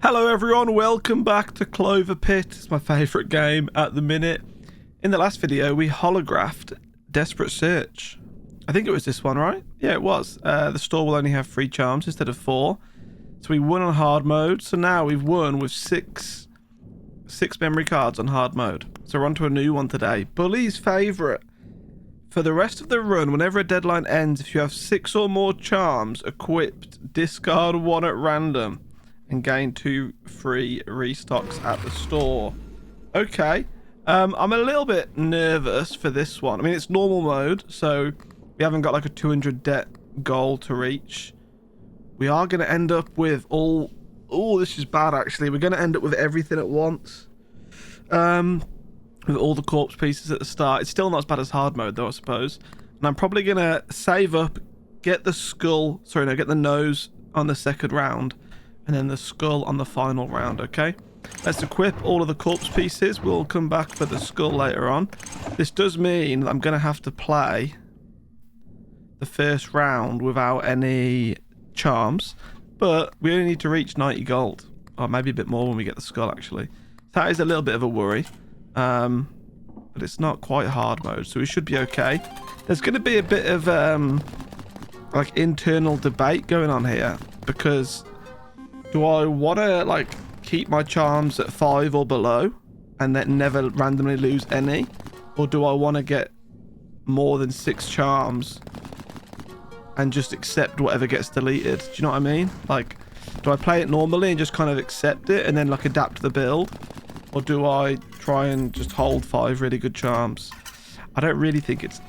Hello everyone, welcome back to CloverPit. It's my favourite game at the minute. In the last video, we holographed Desperate Search. I think it was this one, right? Yeah, it was. The store will only have 3 charms instead of 4. So we won on hard mode. So now we've won with six memory cards on hard mode. So we're on to a new one today. Bully's favourite. For the rest of the run, whenever a deadline ends, if you have 6 or more charms equipped, discard 1 at random and gain 2 free restocks at the store. Okay. I'm a little bit nervous for this one. I mean, it's normal mode, so we haven't got like a 200 debt goal to reach. We are going to end up with all... Oh, this is bad, actually. We're going to end up with everything at once. With all the corpse pieces at the start. It's still not as bad as hard mode, though, I suppose. And I'm probably going to save up, get the skull... Sorry, no, get the nose on the second round, and then the skull on the final round, okay? Let's equip all of the corpse pieces. We'll come back for the skull later on. This does mean that I'm going to have to play the first round without any charms, but we only need to reach 90 gold, or maybe a bit more when we get the skull, actually. That is a little bit of a worry, but it's not quite hard mode, so we should be okay. There's going to be a bit of like internal debate going on here, because do I want to like keep my charms at 5 or below and then never randomly lose any, or do I want to get more than 6 charms and just accept whatever gets deleted? Do you know what I mean? Like, do I play it normally and just kind of accept it and then like adapt the build, or do I try and just hold 5 really good charms? I don't really think it's...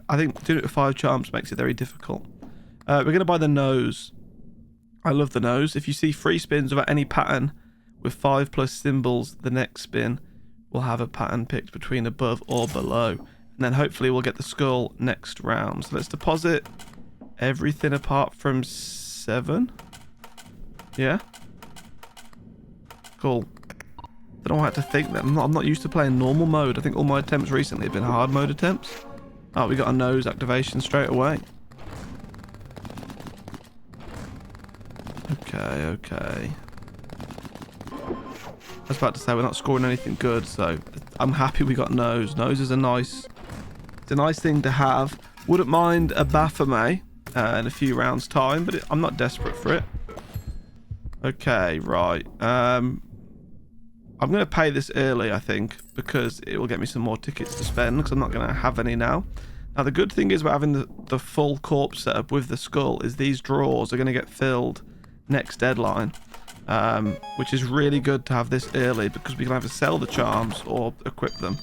I think doing it with 5 charms makes it very difficult. We're going to buy the nose. I love the nose. If you see 3 spins without any pattern with 5 plus symbols, the next spin will have a pattern picked between above or below. And then hopefully we'll get the skull next round. So let's deposit everything apart from 7. Yeah. Cool. Don't know how to think that. I'm not used to playing normal mode. I think all my attempts recently have been hard mode attempts. Oh, we got a nose activation straight away. Okay. I was about to say we're not scoring anything good, so I'm happy we got nose. Nose is a nice thing to have. Wouldn't mind a Baphomet in a few rounds time, but I'm not desperate for it. Okay, right. I'm going to pay this early, I think, because it will get me some more tickets to spend, because I'm not going to have any now. Now, the good thing is about having the full corpse setup with the skull is these drawers are going to get filled next deadline, which is really good to have this early, because we can either sell the charms or equip them.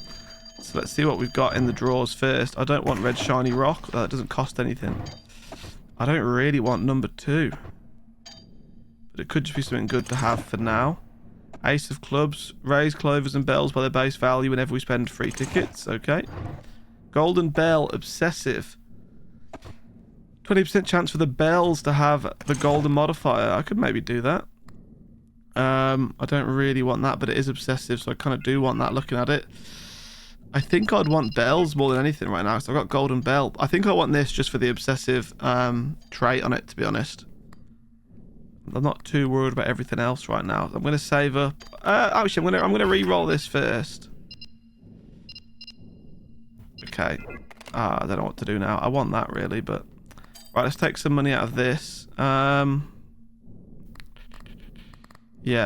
So let's see what we've got in the drawers first. I don't want red shiny rock. That doesn't cost anything. I don't really want number 2, but it could just be something good to have for now. Ace of clubs. Raise clovers and bells by their base value whenever we spend 3 tickets. Okay. Golden bell. Obsessive. 20% chance for the bells to have the golden modifier. I could maybe do that. I don't really want that, but it is obsessive, so I kind of do want that looking at it. I think I'd want bells more than anything right now, so I've got golden bell. I think I want this just for the obsessive trait on it, to be honest. I'm not too worried about everything else right now. I'm going to save up. Actually, I'm going to re-roll this first. Okay. I don't know what to do now. I want that really, but... Right, let's take some money out of this. Yeah,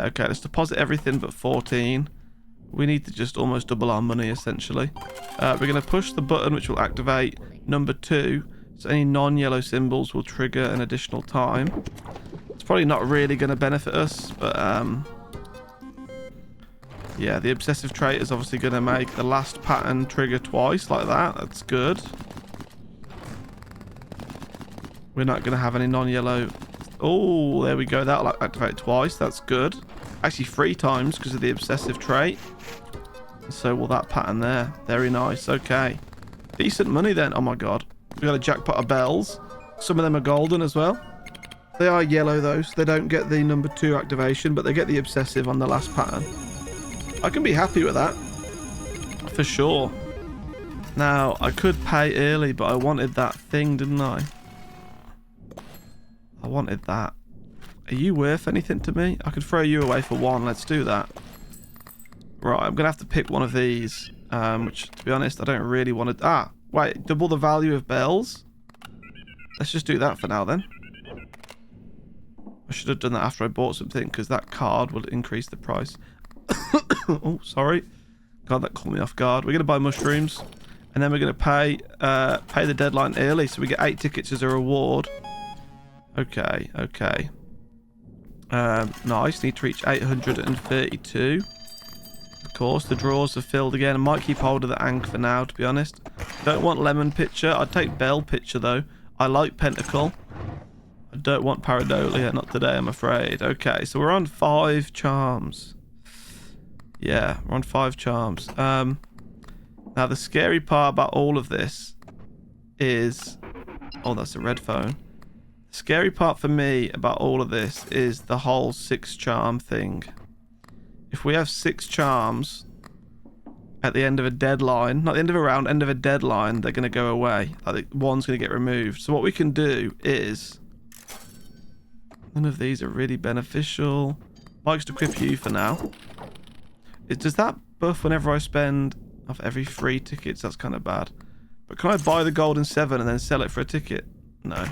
okay, let's deposit everything but 14. We need to just almost double our money, essentially. We're going to push the button, which will activate number 2. So any non-yellow symbols will trigger an additional time. It's probably not really going to benefit us, but... yeah, the obsessive trait is obviously going to make the last pattern trigger twice, like that. That's good. We're not going to have any non-yellow... Oh, there we go. That'll activate twice. That's good. Actually, 3 times because of the obsessive trait. So will that pattern there. Very nice. Okay. Decent money then. Oh my god. We got a jackpot of bells. Some of them are golden as well. They are yellow though, so they don't get the number 2 activation, but they get the obsessive on the last pattern. I can be happy with that. For sure. Now, I could pay early, but I wanted that thing, didn't I? I wanted that. Are you worth anything to me? I could throw you away for one. Let's do that. Right, I'm going to have to pick one of these. Which, to be honest, I don't really want to... Ah, wait. Double the value of bells? Let's just do that for now, then. I should have done that after I bought something, because that card will increase the price. Oh, sorry. God, that caught me off guard. We're going to buy mushrooms. And then we're going to pay the deadline early, so we get 8 tickets as a reward. Okay, okay. Nice. Need to reach 832. Of course, the drawers are filled again. I might keep hold of the Ankh for now, to be honest. Don't want lemon pitcher. I'd take bell pitcher, though. I like pentacle. I don't want pareidolia. Not today, I'm afraid. Okay, so we're on 5 charms. Yeah, we're on 5 charms. Now, the scary part about all of this is... Oh, that's a red phone. The scary part for me about all of this is the whole 6 charm thing. If we have 6 charms at the end of a deadline, not the end of a round, end of a deadline, they're going to go away. Like, one's going to get removed. So what we can do is... None of these are really beneficial. Mike's to equip you for now. Does that buff whenever I spend... Of every 3 tickets? That's kind of bad. But can I buy the golden 7 and then sell it for a ticket? No.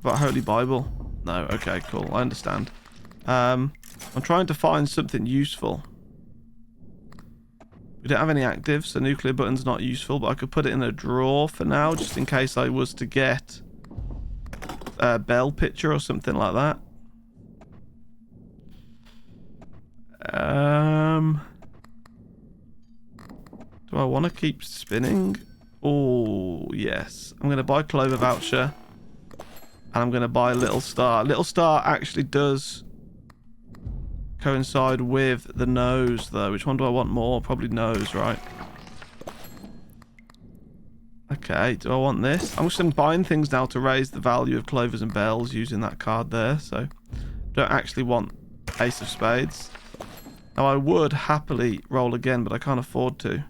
But Holy Bible? No. Okay, cool. I understand. I'm trying to find something useful. We don't have any actives, so nuclear button's not useful, but I could put it in a drawer for now, just in case I was to get a bell pitcher or something like that. Do I want to keep spinning? Oh, yes. I'm going to buy Clover voucher. And I'm going to buy Little Star. Little Star actually does coincide with the nose, though. Which one do I want more? Probably nose, right? Okay, do I want this? I'm just buying things now to raise the value of clovers and bells using that card there. So, don't actually want Ace of Spades. Now, I would happily roll again, but I can't afford to.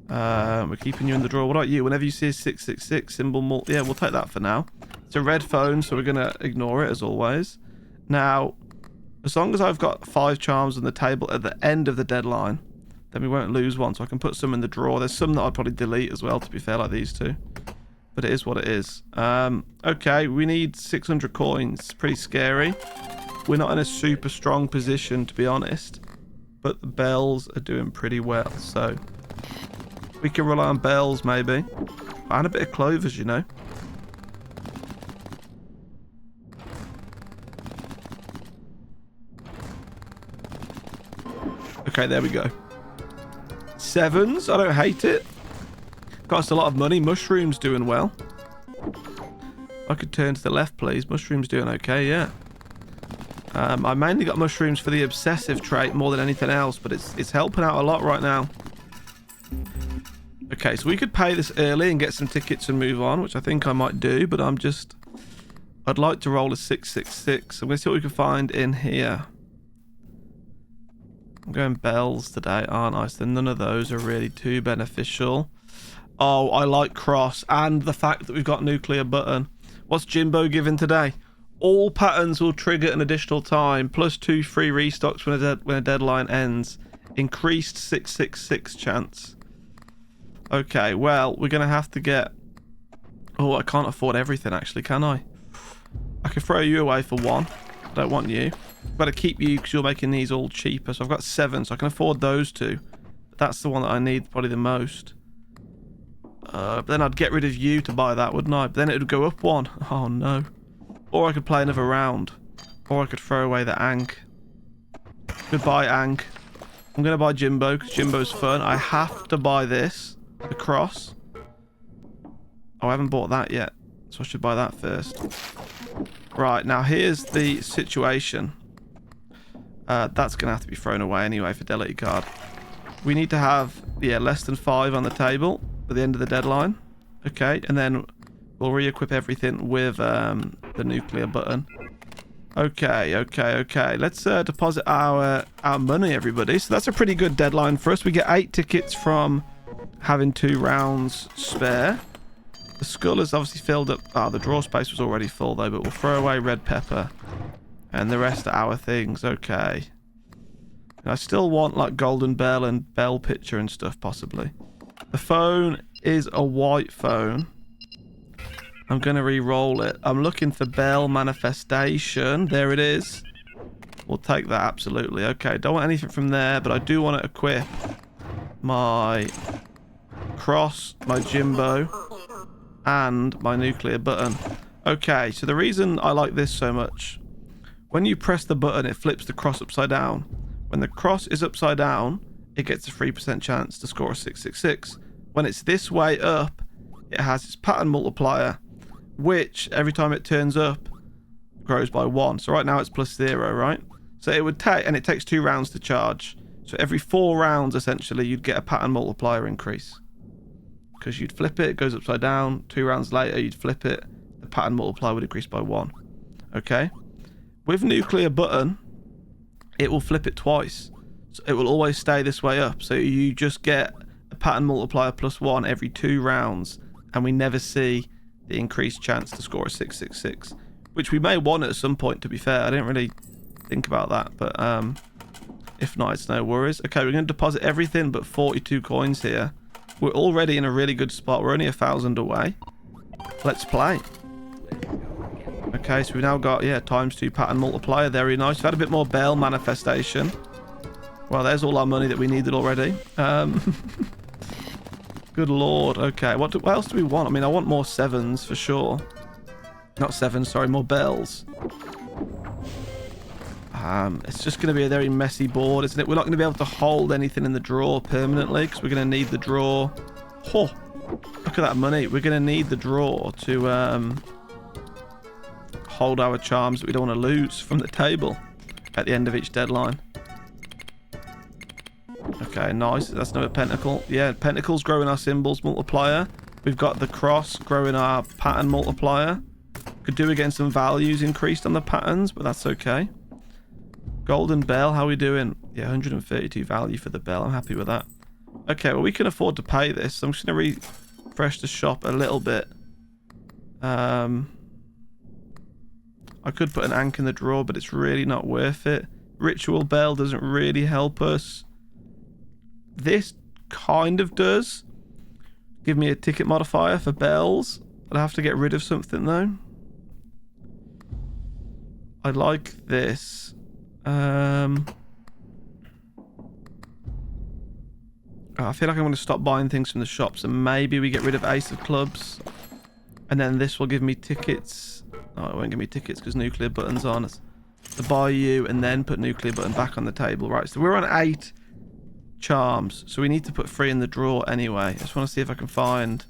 We're keeping you in the drawer. What about you? Whenever you see a 666 symbol, yeah, we'll take that for now. It's a red phone, so we're going to ignore it as always. Now, as long as I've got 5 charms on the table at the end of the deadline, then we won't lose one, so I can put some in the drawer. There's some that I'd probably delete as well, to be fair, like these 2. But it is what it is. Okay, we need 600 coins. Pretty scary. We're not in a super strong position, to be honest. But the bells are doing pretty well, so... We can rely on bells, maybe. And a bit of clovers, you know. Okay, there we go. 7s. I don't hate it. Costs a lot of money. Mushrooms doing well. I could turn to the left, please. Mushrooms doing okay, yeah. I mainly got mushrooms for the obsessive trait more than anything else, but it's helping out a lot right now. Okay, so we could pay this early and get some tickets and move on, which I think I might do, but I'd like to roll a 666. I'm going to see what we can find in here. I'm going bells today, aren't I? So none of those are really too beneficial. Oh, I like cross and the fact that we've got nuclear button. What's Jimbo giving today? All patterns will trigger an additional time, plus 2 free restocks when a deadline ends. Increased 666 chance. Okay, well, we're going to have to get... Oh, I can't afford everything, actually, can I? I could throw you away for 1. I don't want you. I've got to keep you because you're making these all cheaper. So I've got 7, so I can afford those 2. But that's the one that I need probably the most. But then I'd get rid of you to buy that, wouldn't I? But then it would go up 1. Oh, no. Or I could play another round. Or I could throw away the Ankh. Goodbye, Ankh. I'm going to buy Jimbo because Jimbo's fun. I have to buy this. The cross. Oh, I haven't bought that yet, so I should buy that first. Right, now here's the situation. That's going to have to be thrown away anyway, fidelity card. We need to have, yeah, less than 5 on the table at the end of the deadline. Okay, and then we'll re-equip everything with the nuclear button. Okay. Let's deposit our money, everybody. So that's a pretty good deadline for us. We get 8 tickets from having 2 rounds spare. The skull is obviously filled up. Ah, the drawer space was already full though, but we'll throw away red pepper. And the rest are our things. Okay. And I still want like golden bell and bell picture and stuff possibly. The phone is a white phone. I'm going to re-roll it. I'm looking for bell manifestation. There it is. We'll take that, absolutely. Okay, don't want anything from there, but I do want to equip my cross, my Jimbo, and my nuclear button. Okay, so the reason I like this so much, when you press the button, it flips the cross upside down. When the cross is upside down, it gets a 3% chance to score a 666. When it's this way up, it has its pattern multiplier, which every time it turns up, grows by 1. So right now it's +0, right? So it would take, and it takes 2 rounds to charge. So every 4 rounds, essentially, you'd get a pattern multiplier increase. Because you'd flip it, it goes upside down. 2 rounds later, you'd flip it. The pattern multiplier would increase by 1. Okay? With nuclear button, it will flip it twice. So it will always stay this way up. So you just get a pattern multiplier +1 every 2 rounds. And we never see the increased chance to score a 666. Which we may want at some point, to be fair. I didn't really think about that, but if not, it's no worries. Okay, we're going to deposit everything but 42 coins here. We're already in a really good spot. We're only 1,000 away. Let's play. Okay, so we've now got, yeah, ×2 pattern multiplier. Very nice. We've had a bit more bell manifestation. Well, there's all our money that we needed already. Good lord. Okay, what else do we want? I mean, I want more 7s for sure. Not 7s, sorry, more bells. It's just going to be a very messy board, isn't it? We're not going to be able to hold anything in the drawer permanently because we're going to need the drawer. Oh, look at that money. We're going to need the drawer to hold our charms that we don't want to lose from the table at the end of each deadline. Okay, nice. That's another pentacle. Yeah, pentacles growing our symbols multiplier. We've got the cross growing our pattern multiplier. Could do against some values increased on the patterns, but that's okay. Golden bell, how are we doing? Yeah, 132 value for the bell. I'm happy with that. Okay, well, we can afford to pay this. So I'm just going to refresh the shop a little bit. I could put an ank in the drawer, but it's really not worth it. Ritual bell doesn't really help us. This kind of does. Give me a ticket modifier for bells. I'll have to get rid of something, though. I like this. I feel like I'm going to stop buying things from the shops, and maybe we get rid of Ace of Clubs, and then this will give me tickets. Oh, it won't give me tickets because nuclear button's on us. To buy you and then put nuclear button back on the table. Right, so we're on 8 charms, so we need to put 3 in the drawer anyway. I just want to see if I can find.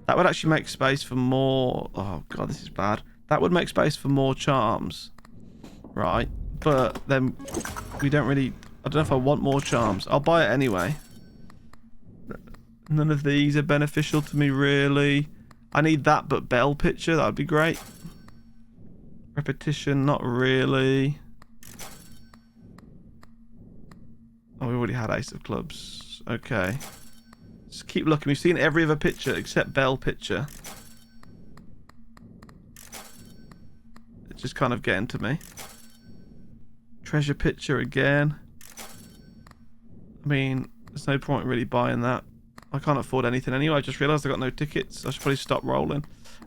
That would actually make space for more. Oh god, this is bad. That would make space for more charms. Right, but then we don't really. I don't know if I want more charms. I'll buy it anyway. None of these are beneficial to me, really. I need that, but bell picture, that would be great. Repetition, not really. Oh, we already had Ace of Clubs. Okay. Just keep looking. We've seen every other picture except bell picture. It's just kind of getting to me. Treasure picture again. I mean, there's no point really buying that. I can't afford anything anyway. I just realised I got no tickets. I should probably stop rolling.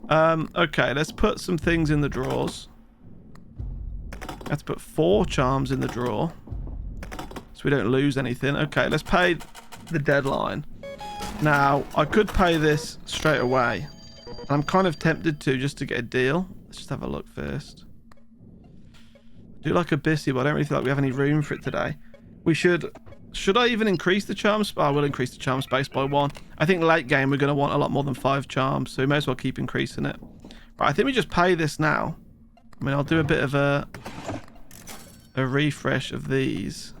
Okay, let's put some things in the drawers. Let's put 4 charms in the drawer, so we don't lose anything. Okay, let's pay the deadline. Now, I could pay this straight away. I'm kind of tempted to, just to get a deal. Let's just have a look first. I do like a Bissy, but I don't really feel like we have any room for it today. We should... Should I even increase the charm space? I will increase the charm space by 1. I think late game we're going to want a lot more than 5 charms, so we may as well keep increasing it. Right, I think we just pay this now. I mean, I'll do a bit of a refresh of these.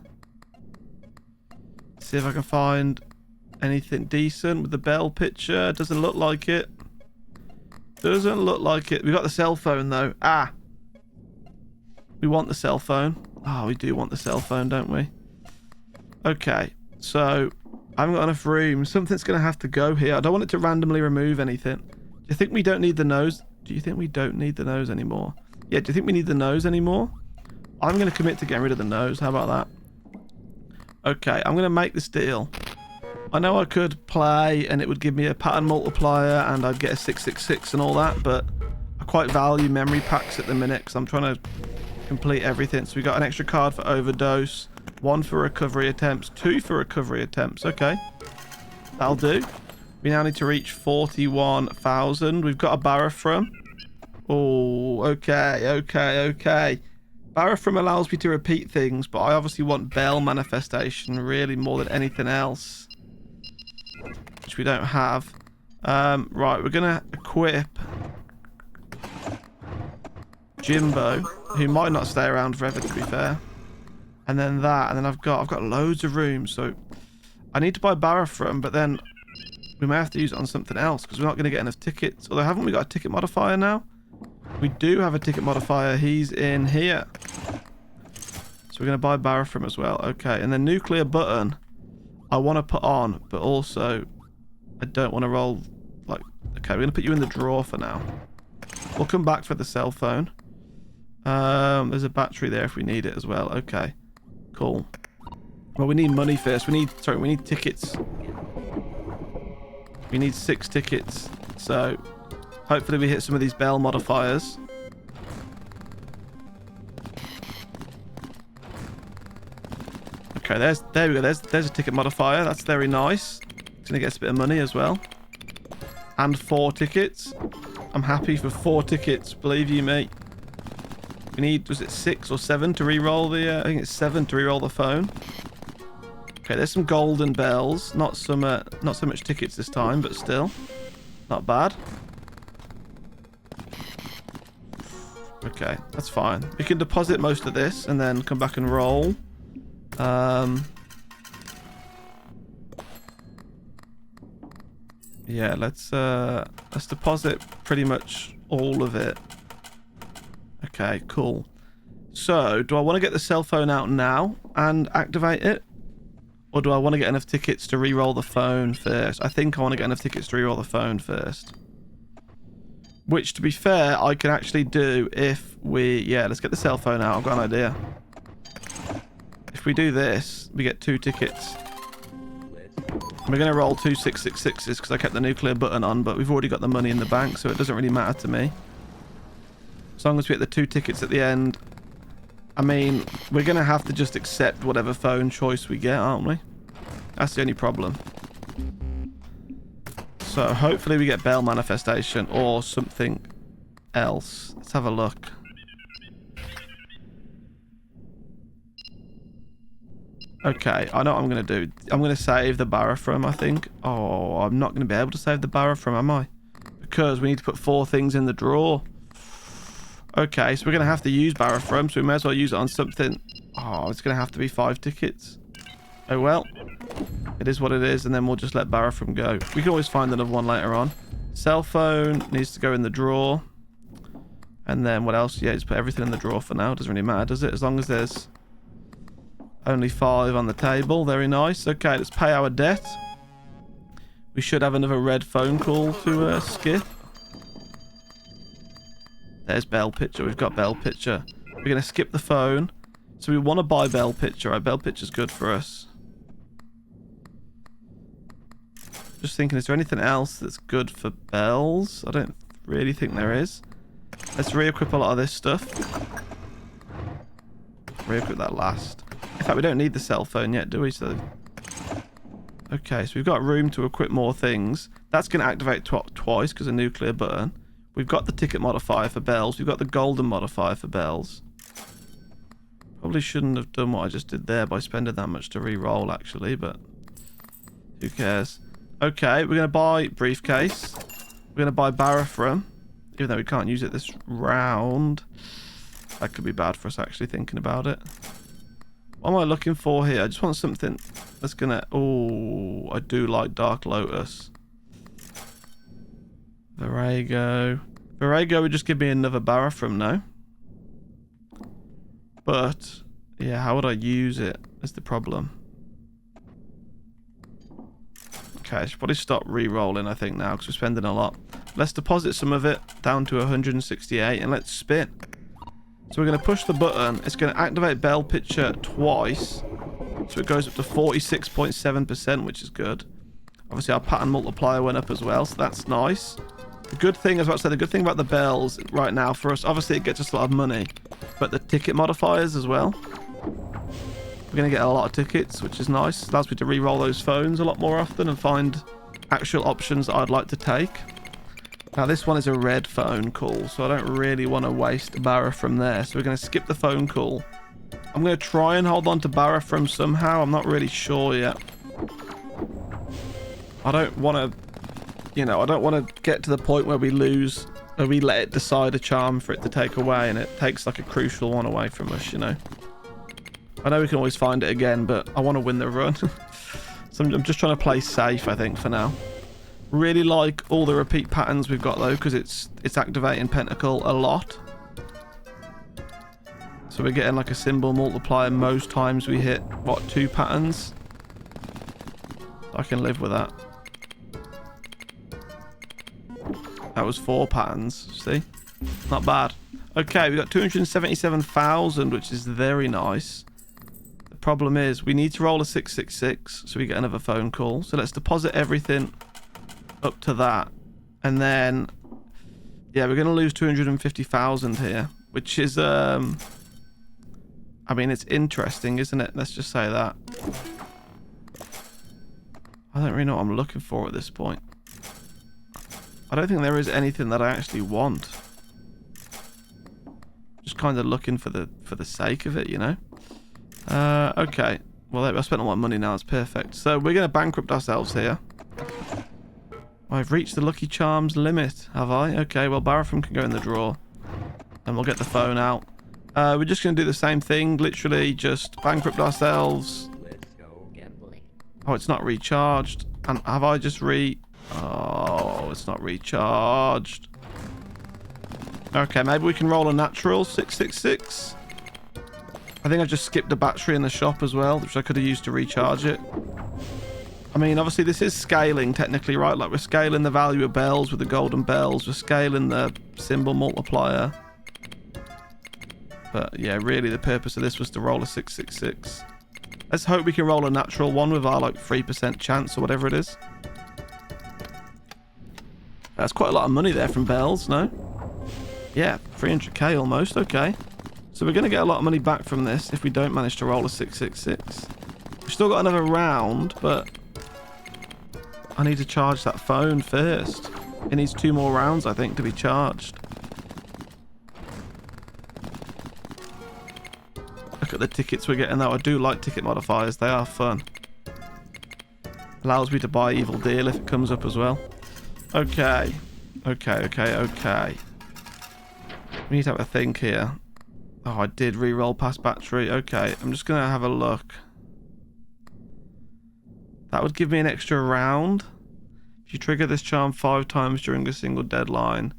See if I can find anything decent with the bell picture. Doesn't look like it. Doesn't look like it. We got the cell phone though. Ah. We want the cell phone. Oh, we do want the cell phone, don't we? Okay, so I haven't got enough room. Something's going to have to go here. I don't want it to randomly remove anything. Do you think we don't need the nose? Do you think we don't need the nose anymore? Yeah, do you think we need the nose anymore? I'm going to commit to getting rid of the nose. How about that? Okay, I'm going to make this deal. I know I could play and it would give me a pattern multiplier and I'd get a 666 and all that, but I quite value memory packs at the minute because I'm trying to complete everything. So we got an extra card for overdose, 1 for recovery attempts, 2 for recovery attempts. Okay, that'll do. We now need to reach 41,000. We've got a Balatro. Oh, okay. Balatro allows me to repeat things, but I obviously want Bell manifestation really more than anything else, which we don't have. Right, we're gonna equip Jimbo, who might not stay around forever, to be fair. And then that, and then I've got loads of room, so I need to buy Balatro, but then we may have to use it on something else because we're not going to get enough tickets. Although, haven't we got a ticket modifier now? We do have a ticket modifier. He's in here. So we're going to buy Balatro as well. Okay, and then nuclear button I want to put on, but also I don't want to roll like... Okay, we're going to put you in the drawer for now. We'll come back for the cell phone. There's a battery there if we need it as well. Okay, cool. Well, we need money first. We need tickets. We need 6 tickets. So hopefully we hit some of these Bell modifiers. Okay, there we go. There's a ticket modifier. That's very nice. It's gonna get us a bit of money as well. And 4 tickets. I'm happy for 4 tickets, believe you me. We need, was it 6 or 7 to re-roll the, I think it's 7 to re-roll the phone. Okay, there's some golden bells. Not so much tickets this time, but still. Not bad. Okay, that's fine. We can deposit most of this and then come back and roll. Yeah, let's deposit pretty much all of it. Okay, cool. So, do I want to get the cell phone out now and activate it? Or do I want to get enough tickets to re-roll the phone first? I think I want to get enough tickets to re-roll the phone first. Which, to be fair, I can actually do if we... Yeah, let's get the cell phone out. I've got an idea. If we do this, we get 2 tickets. We're going to roll 2 666s because I kept the nuclear button on, but we've already got the money in the bank, so it doesn't really matter to me. As long as we get the 2 tickets at the end. I mean, we're going to have to just accept whatever phone choice we get, aren't we? That's the only problem. So hopefully we get Bell manifestation or something else. Let's have a look. Okay, I know what I'm going to do. I'm going to save the Balatro, I think. Oh, I'm not going to be able to save the Balatro, am I? Because we need to put 4 things in the drawer. Okay, so we're going to have to use Balatro, so we may as well use it on something. Oh, it's going to have to be 5 tickets. Oh well. It is what it is, and then we'll just let Balatro go. We can always find another one later on. Cell phone needs to go in the drawer. And then what else? Yeah, just put everything in the drawer for now. Doesn't really matter, does it? As long as there's only 5 on the table. Very nice. Okay, let's pay our debt. We should have another red phone call to skip. There's Bell Picture. We've got Bell Picture. We're going to skip the phone. So we want to buy Bell Picture. Right, Bell Picture's good for us. Just thinking, is there anything else that's good for bells? I don't really think there is. Let's re-equip a lot of this stuff. Re-equip that last. In fact, we don't need the cell phone yet, do we? So, okay, so we've got room to equip more things. That's going to activate twice because of nuclear button. We've got the ticket modifier for bells. We've got the golden modifier for bells. Probably shouldn't have done what I just did there by spending that much to re-roll, actually, but who cares? Okay, we're going to buy briefcase. We're going to buy Balatro, even though we can't use it this round. That could be bad for us, actually, thinking about it. What am I looking for here? I just want something that's going to... Oh, I do like Dark Lotus. Virago. Virago would just give me another Balatro, no? But, yeah, how would I use it is the problem. Okay, I should probably stop re-rolling, I think, now, because we're spending a lot. Let's deposit some of it down to 168, and let's spin. So we're going to push the button. It's going to activate bell pitcher twice. So it goes up to 46.7%, which is good. Obviously, our pattern multiplier went up as well, so that's nice. The good thing, as I said, the good thing about the bells right now for us, obviously it gets us a lot of money, but the ticket modifiers as well. We're going to get a lot of tickets, which is nice. It allows me to re-roll those phones a lot more often and find actual options that I'd like to take. Now, this one is a red phone call, so I don't really want to waste a barra from there. So we're going to skip the phone call. I'm going to try and hold on to barra from somehow. I'm not really sure yet. I don't want to, you know, I don't want to get to the point where we lose, where we let it decide a charm for it to take away, and it takes like a crucial one away from us, you know. I know we can always find it again, but I want to win the run. So I'm just trying to play safe, I think, for now. Really like all the repeat patterns we've got, though, because it's activating Pentacle a lot. So we're getting like a symbol multiplier most times we hit, what, 2 patterns? I can live with that. That was 4 patterns, see? Not bad. Okay, we got 277,000, which is very nice. The problem is we need to roll a 666 so we get another phone call. So let's deposit everything up to that. And then, yeah, we're going to lose 250,000 here, which is, I mean, it's interesting, isn't it? Let's just say that. I don't really know what I'm looking for at this point. I don't think there is anything that I actually want. Just kind of looking for the sake of it, you know. Okay. Well, I spent all my money now. It's perfect. So we're going to bankrupt ourselves here. I've reached the Lucky Charms limit, have I? Okay, well, Baratham can go in the drawer. And we'll get the phone out. We're just going to do the same thing. Literally just bankrupt ourselves. Let's go gambling. Oh, it's not recharged. And have I just Oh, it's not recharged. Okay, maybe we can roll a natural 666. I think I just skipped a battery in the shop as well, which I could have used to recharge it. I mean, obviously this is scaling technically, right? Like we're scaling the value of bells with the golden bells. We're scaling the symbol multiplier. But yeah, really the purpose of this was to roll a 666. Let's hope we can roll a natural one with our like 3% chance or whatever it is. That's quite a lot of money there from bells, no? Yeah, 300k almost, okay. So we're going to get a lot of money back from this if we don't manage to roll a 666. We've still got another round, but I need to charge that phone first. It needs 2 more rounds, I think, to be charged. Look at the tickets we're getting, though. I do like ticket modifiers. They are fun. Allows me to buy Evil Deal if it comes up as well. Okay. Okay. We need to have a think here. Oh, I did re-roll past battery. Okay, I'm just going to have a look. That would give me an extra round. If you trigger this charm 5 times during a single deadline,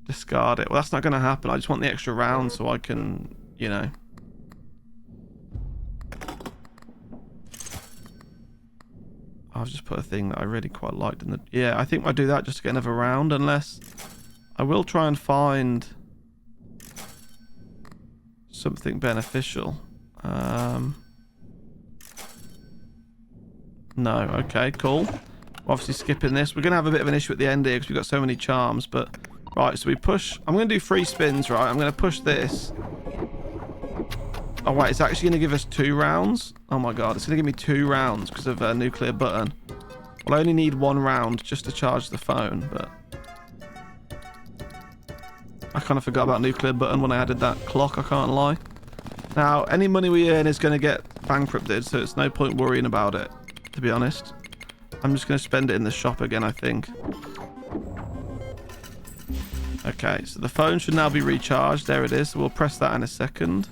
discard it. Well, that's not going to happen. I just want the extra round so I can, you know. I've just put a thing that I really quite liked in the... Yeah, I think I'll do that just to get another round, unless... I will try and find... something beneficial. No, okay, cool. Obviously skipping this. We're going to have a bit of an issue at the end here because we've got so many charms, but... Right, so we push... I'm going to do 3 spins, right? I'm going to push this. Oh, wait, it's actually going to give us 2 rounds? Oh my god, it's going to give me 2 rounds because of a nuclear button. Well, I only need 1 round just to charge the phone, but... I kind of forgot about nuclear button when I added that clock, I can't lie. Now, any money we earn is going to get bankrupted, so it's no point worrying about it, to be honest. I'm just going to spend it in the shop again, I think. Okay, so the phone should now be recharged. There it is, so we'll press that in a second.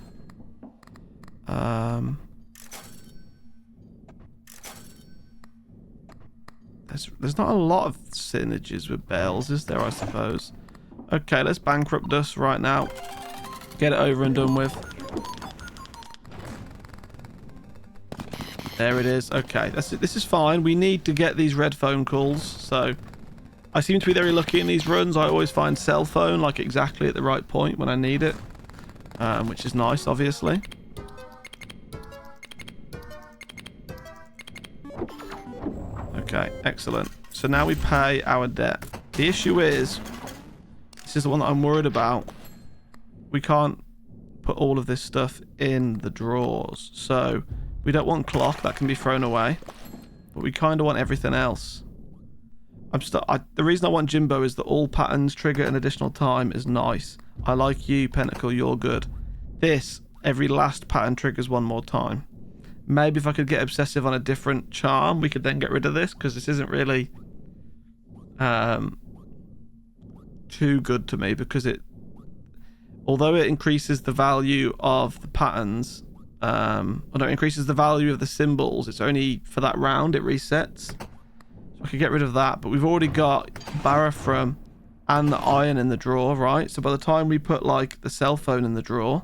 There's not a lot of synergies with bells, is there, I suppose? Okay, let's bankrupt us right now. Get it over and done with. There it is. Okay, this is fine. We need to get these red phone calls. So I seem to be very lucky in these runs. I always find cell phone like exactly at the right point when I need it, which is nice, obviously. Okay, excellent. So now we pay our debt. The issue is, this is the one that I'm worried about. We can't put all of this stuff in the drawers. So we don't want clock. That can be thrown away. But we kind of want everything else. The reason I want Jimbo is that all patterns trigger an additional time is nice. I like you, Pentacle. You're good. This, every last pattern triggers one more time. Maybe if I could get obsessive on a different charm, we could then get rid of this, because this isn't really too good to me, because although it increases the value of the patterns, it increases the value of the symbols, it's only for that round it resets. So I could get rid of that, but we've already got Barathrum and the iron in the drawer, right? So by the time we put like the cell phone in the drawer,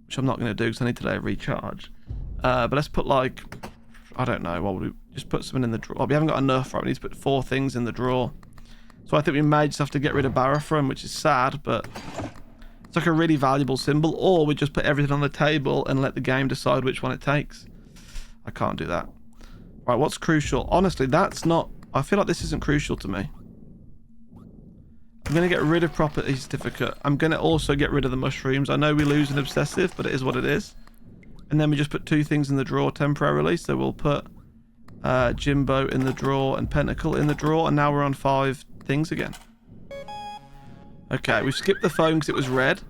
which I'm not going to do because I need to let it recharge, but let's put like, I don't know, what would we just put something in the drawer? Oh, we haven't got enough, right? We need to put 4 things in the drawer. So I think we may just have to get rid of Barathrum, which is sad, but it's like a really valuable symbol. Or we just put everything on the table and let the game decide which one it takes. I can't do that. Right, what's crucial? Honestly, that's not... I feel like this isn't crucial to me. I'm going to get rid of property certificate. I'm going to also get rid of the mushrooms. I know we lose an obsessive, but it is what it is. And then we just put 2 things in the drawer temporarily. So we'll put Jimbo in the drawer and Pentacle in the drawer. And now we're on 5 things again. Okay, we skipped the phone because it was red.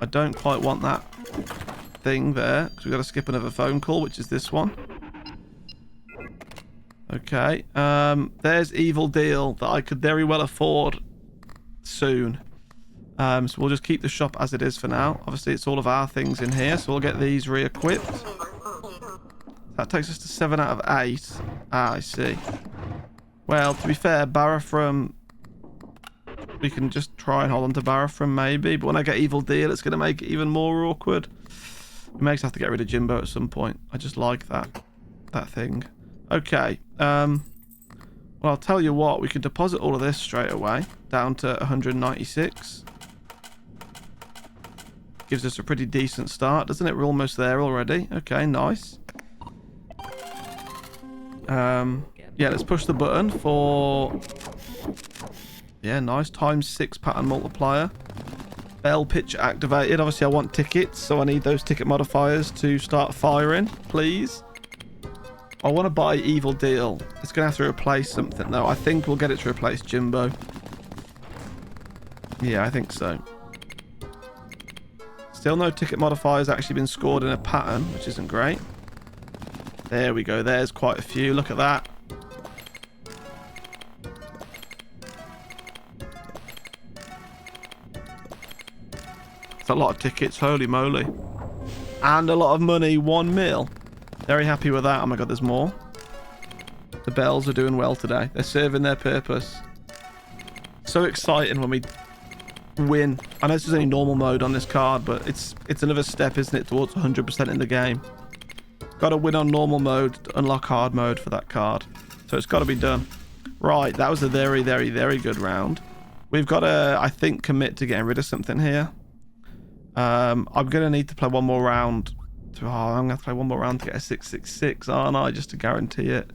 I don't quite want that thing there, because we've got to skip another phone call, which is this one. Okay, there's Evil Deal that I could very well afford soon. So we'll just keep the shop as it is for now. Obviously, it's all of our things in here, so we'll get these re-equipped. That takes us to 7 out of 8. Ah, I see. Well, to be fair, Barathrum... We can just try and hold on to Barathrum, maybe. But when I get Evil Deal, it's going to make it even more awkward. We may just have to get rid of Jimbo at some point. I just like that thing. Okay. Well, I'll tell you what. We could deposit all of this straight away. Down to 196. Gives us a pretty decent start, doesn't it? We're almost there already. Okay, nice. Yeah, let's push the button for... Yeah, nice. ×6 pattern multiplier. Bell pitch activated. Obviously, I want tickets, so I need those ticket modifiers to start firing, please. I want to buy Evil Deal. It's going to have to replace something, though. I think we'll get it to replace Jimbo. Yeah, I think so. Still no ticket modifiers actually been scored in a pattern, which isn't great. There we go. There's quite a few. Look at that. It's a lot of tickets, holy moly. And a lot of money, 1 mil. Very happy with that. Oh my god, there's more. The bells are doing well today. They're serving their purpose. So exciting when we win. I know this is only normal mode on this card, but it's another step, isn't it, towards 100% in the game. Got to win on normal mode to unlock hard mode for that card. So it's got to be done. Right, that was a very, very, very good round. We've got to, I think, commit to getting rid of something here. I'm going to need to play one more round. I'm going to have to play one more round to get a 666, aren't I? Just to guarantee it.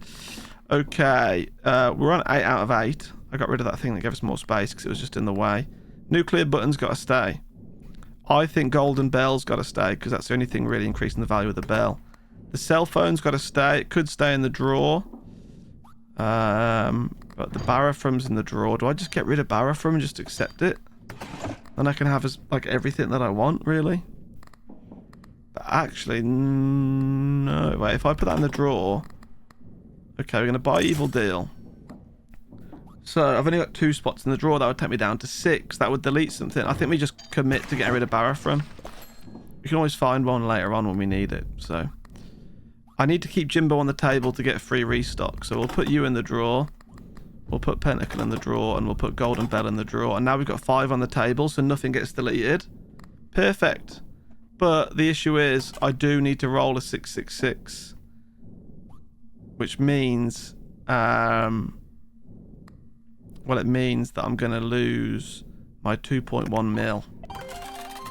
Okay. We're on 8 out of 8. I got rid of that thing that gave us more space because it was just in the way. Nuclear button's got to stay. I think golden bell's got to stay because that's the only thing really increasing the value of the bell. The cell phone's got to stay. It could stay in the drawer. But the Barathrum's in the drawer. Do I just get rid of Barathrum and just accept it? Then I can have like everything that I want, really. But actually, no. Wait, if I put that in the drawer... Okay, we're going to buy Evil Deal. So, I've only got 2 spots in the drawer. That would take me down to 6. That would delete something. I think we just commit to getting rid of Barathrum. We can always find one later on when we need it. So, I need to keep Jimbo on the table to get a free restock. So, we'll put you in the drawer. We'll put Pentacle in the drawer. And we'll put Golden Bell in the drawer. And now we've got 5 on the table. So, nothing gets deleted. Perfect. But the issue is, I do need to roll a 666. which means, well, it means that I'm going to lose my 2.1 mil,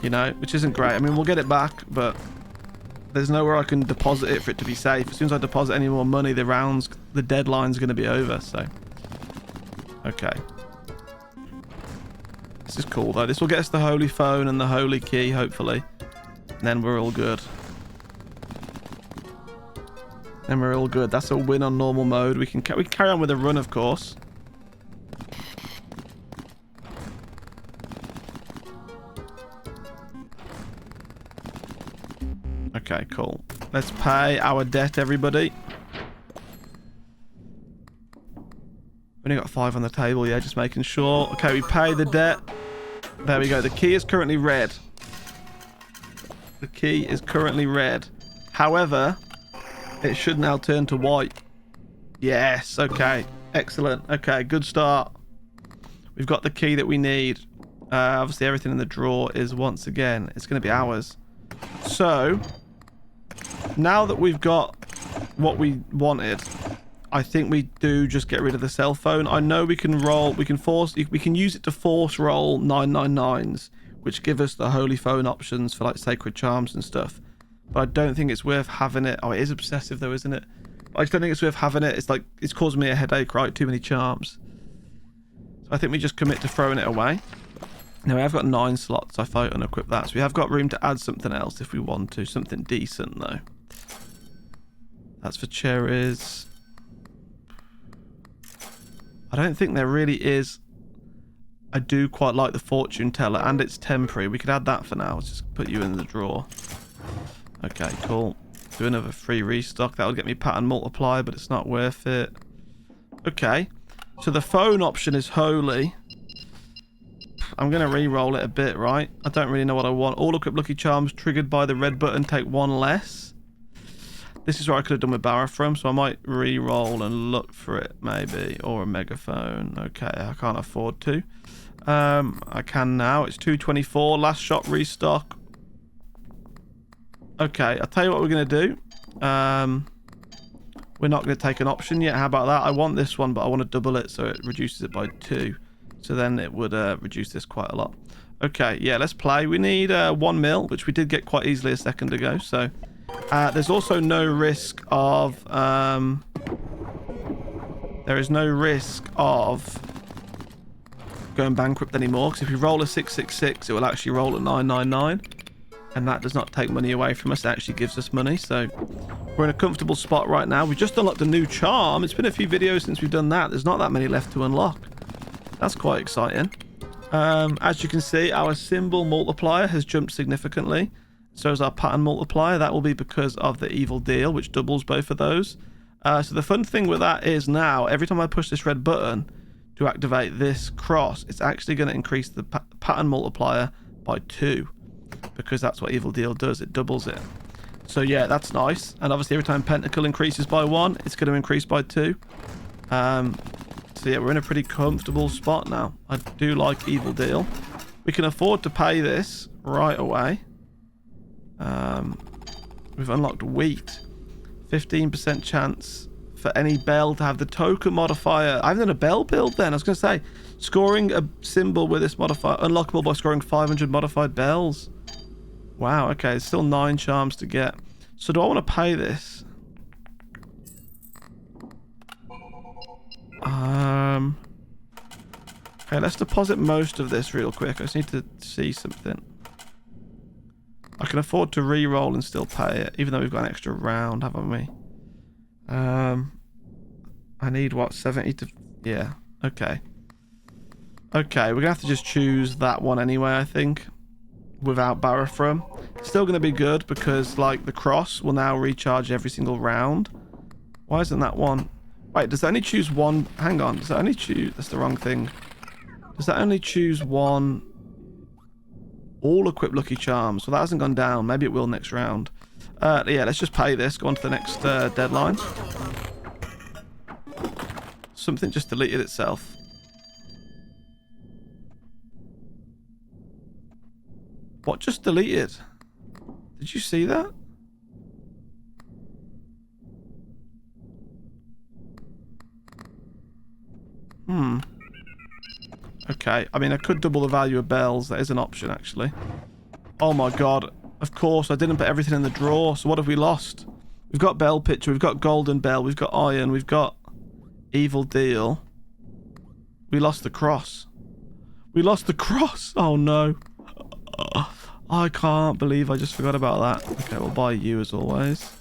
you know, which isn't great. I mean, we'll get it back, but there's nowhere I can deposit it for it to be safe. As soon as I deposit any more money, the deadline's going to be over, so. Okay. This is cool, though. This will get us the holy phone and the holy key, hopefully. And then we're all good. Then we're all good. That's a win on normal mode. We can carry on with a run, of course. Okay, cool. Let's pay our debt, everybody. We only got 5 on the table, yeah, just making sure. Okay, we pay the debt. There we go. The key is currently red. The key is currently red. However, it should now turn to white. Yes, okay. Excellent. Okay, good start. We've got the key that we need. Obviously, everything in the drawer is, once again, it's going to be ours. So, now that we've got what we wanted, I think we do just get rid of the cell phone. I know we can roll, we can use it to force roll 999s, which give us the holy phone options for like sacred charms and stuff. But I don't think it's worth having it. Oh, it is obsessive though, isn't it? I just don't think it's worth having it. It's like, it's causing me a headache, right? Too many charms. So I think we just commit to throwing it away. Now we have got 9 slots if I unequip that. So we have got room to add something else if we want to. Something decent though. That's for cherries. I don't think there really is. I do quite like the fortune teller, and it's temporary. We could add that for now. Let's just put you in the drawer. Okay, cool. Do another free restock. That would get me pattern multiplier, but it's not worth it. Okay. So the phone option is holy. I'm going to re-roll it a bit, right? I don't really know what I want. All equipped lucky charms triggered by the red button take 1 less. This is what I could have done with Balatro, so I might re-roll and look for it, maybe. Or a megaphone. Okay, I can't afford to. I can now. It's 224. Last shot restock. Okay, I'll tell you what we're going to do. We're not going to take an option yet. How about that? I want this one, but I want to double it, so it reduces it by 2. So then it would reduce this quite a lot. Okay, yeah, let's play. We need 1 mil, which we did get quite easily a second ago, so... there's also no risk of there is no risk of going bankrupt anymore, because if you roll a 666 it will actually roll a 999, and that does not take money away from us. It actually gives us money, so we're in a comfortable spot right now. We've just unlocked a new charm. It's been a few videos since we've done that. There's not that many left to unlock. That's quite exciting. As you can see, our symbol multiplier has jumped significantly. So is our pattern multiplier. That will be because of the evil deal, which doubles both of those. So the fun thing with that is now, every time I push this red button to activate this cross, it's actually going to increase the pattern multiplier by 2. Because that's what evil deal does. It doubles it. So yeah, that's nice. And obviously every time pentacle increases by 1, it's going to increase by 2. So yeah, we're in a pretty comfortable spot now. I do like evil deal. We can afford to pay this right away. We've unlocked wheat. 15% chance for any bell to have the token modifier. I haven't done a bell build then. I was going to say, scoring a symbol with this modifier, unlockable by scoring 500 modified bells. Wow, okay, there's still 9 charms to get. So do I want to pay this? Okay, let's deposit most of this real quick. I just need to see something. I can afford to re-roll and still pay it, even though we've got an extra round, haven't we? I need, what, 70 to... Yeah, okay. Okay, we're going to have to just choose that one anyway, I think, without Balatro. Still going to be good because, like, the cross will now recharge every single round. Why isn't that one... Wait, does that only choose one... Hang on, does that only choose... That's the wrong thing. Does that only choose one... All equipped lucky charms? Well, that hasn't gone down. Maybe it will next round. Yeah, let's just pay this. Go on to the next deadline. Something just deleted itself. What just deleted? Did you see that? Okay, I mean, I could double the value of bells. That is an option, actually. Oh my god. Of course, I didn't put everything in the drawer. So what have we lost? We've got bell pitcher, we've got golden bell, we've got iron, we've got evil deal. We lost the cross. We lost the cross. Oh no. I can't believe I just forgot about that. Okay, we'll buy you as always.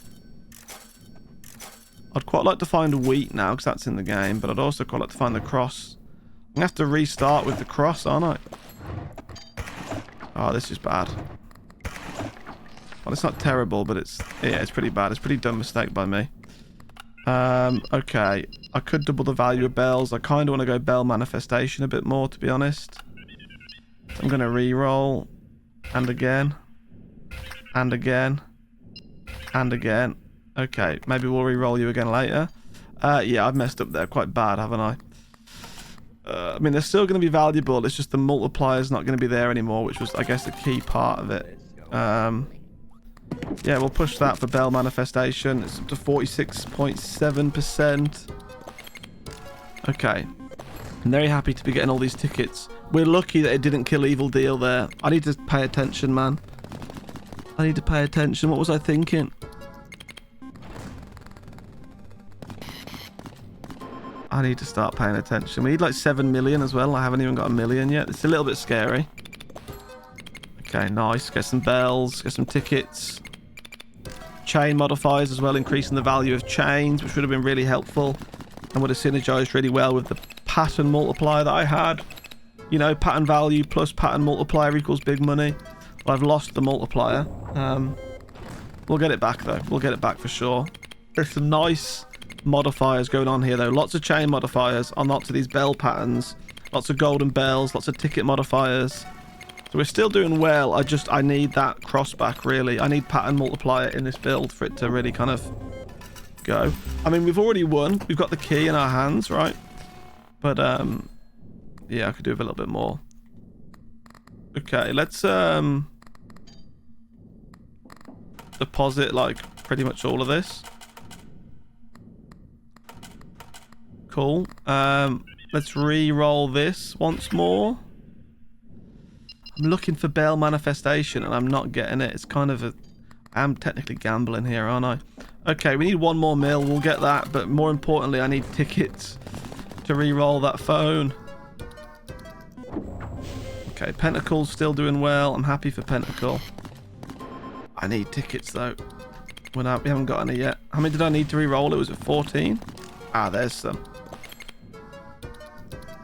I'd quite like to find wheat now because that's in the game, but I'd also quite like to find the cross. I'm going to have to restart with the cross, aren't I? Oh, this is bad. Well, it's not terrible, but it's pretty bad. It's a pretty dumb mistake by me. Okay. I could double the value of bells. I kind of want to go bell manifestation a bit more, to be honest. So I'm going to re-roll. And again. And again. And again. Okay, maybe we'll re-roll you again later. Yeah, I've messed up there quite bad, haven't I? I mean, they're still going to be valuable. It's just the multiplier's not going to be there anymore, which was, I guess, the key part of it. Yeah, we'll push that for bell manifestation. It's up to 46.7%. Okay. I'm very happy to be getting all these tickets. We're lucky that it didn't kill Evil Deal there. I need to pay attention, man. I need to pay attention. What was I thinking? I need to start paying attention. We need like 7 million as well. I haven't even got a million yet. It's a little bit scary. Okay, nice. Get some bells. Get some tickets. Chain modifiers as well, increasing the value of chains, which would have been really helpful and would have synergized really well with the pattern multiplier that I had. You know, pattern value plus pattern multiplier equals big money. Well, I've lost the multiplier. We'll get it back though. We'll get it back for sure. There's some nice modifiers going on here though. Lots of chain modifiers on lots of these bell patterns. Lots of golden bells. Lots of ticket modifiers. So we're still doing well. I need that cross back really. I need pattern multiplier in this build for it to really kind of go. I mean, we've already won. We've got the key in our hands, right? But yeah, I could do with a little bit more. Okay, let's deposit like pretty much all of this. Cool. Let's re-roll this once more. I'm looking for bell manifestation and I'm not getting it. It's kind of a... I'm technically gambling here, aren't I? Okay, we need one more mil. We'll get that. But more importantly, I need tickets to re-roll that phone. Okay, Pentacle's still doing well. I'm happy for Pentacle. I need tickets though. We haven't got any yet. How many did I need to re-roll? It was at 14. Ah, there's some.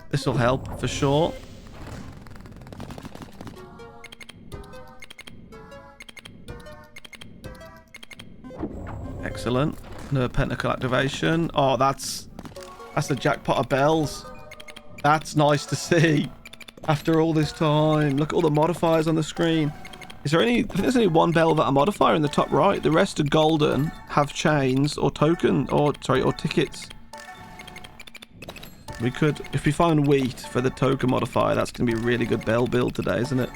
This will help for sure. Excellent. Another Pentacle activation. Oh, that's the jackpot of bells. That's nice to see. After all this time. Look at all the modifiers on the screen. Is there any... I think there's only one bell that a modifier in the top right. The rest are golden, have chains, or token, or tickets. We could... If we find wheat for the token modifier, that's going to be a really good bell build today, isn't it?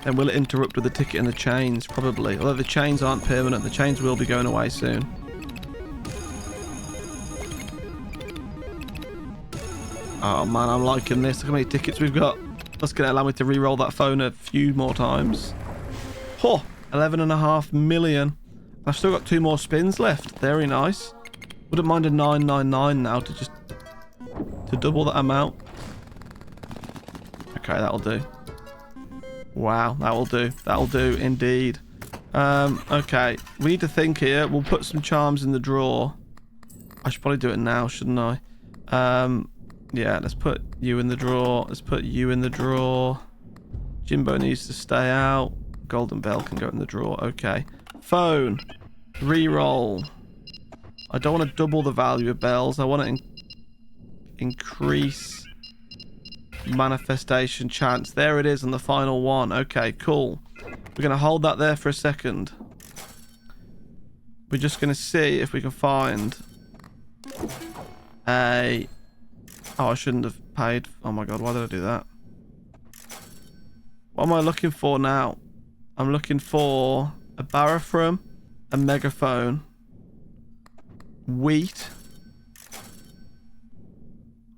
Then will it interrupt with the ticket and the chains? Probably. Although the chains aren't permanent. The chains will be going away soon. Oh man, I'm liking this. Look how many tickets we've got. That's going to allow me to re-roll that phone a few more times. Oh, 11.5 million. I've still got 2 more spins left. Very nice. Wouldn't mind a 999 now to just... to double that amount. Okay, that'll do. Wow, that will do. That will do indeed. Okay, we need to think here. We'll put some charms in the drawer. I should probably do it now, shouldn't I? Yeah, let's put you in the drawer. Let's put you in the drawer. Jimbo needs to stay out. Golden Bell can go in the drawer. Okay. Phone. Reroll. I don't want to double the value of bells. I want to increase manifestation chance. There it is on the final one. Okay, cool. We're going to hold that there for a second. We're just going to see if we can find a... Oh, I shouldn't have paid. Oh my god, why did I do that? What am I looking for now? I'm looking for a Baratrum, a megaphone, wheat.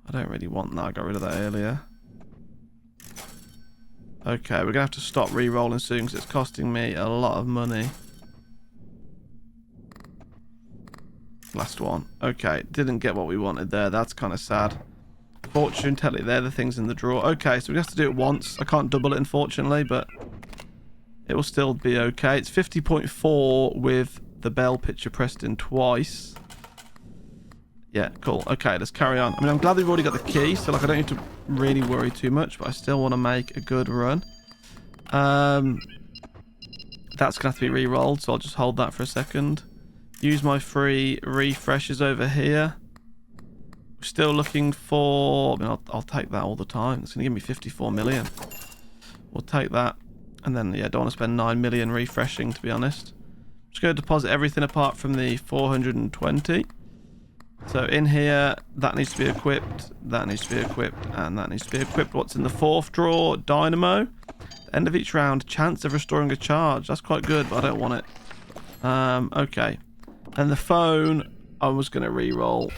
I don't really want that. I got rid of that earlier. Okay, we're going to have to stop re-rolling soon because it's costing me a lot of money. Last one. Okay, didn't get what we wanted there. That's kind of sad. Fortune teller, they're the things in the drawer. Okay, so we have to do it once. I can't double it, unfortunately, but it will still be okay. It's 50.4 with the bell picture pressed in twice. Yeah, cool. Okay, let's carry on. I mean, I'm glad we've already got the key, so like I don't need to really worry too much, but I still want to make a good run. That's gonna have to be re-rolled, so I'll just hold that for a second. Use my free refreshes over here. We're still looking for... I mean, I'll take that all the time. It's gonna give me 54 million. We'll take that. And then, yeah, don't want to spend 9 million refreshing, to be honest. Just going to deposit everything apart from the 420. So in here, that needs to be equipped, that needs to be equipped, and that needs to be equipped. What's in the fourth drawer? Dynamo. End of each round, chance of restoring a charge. That's quite good, but I don't want it. Okay. And the phone, I was going to re-roll.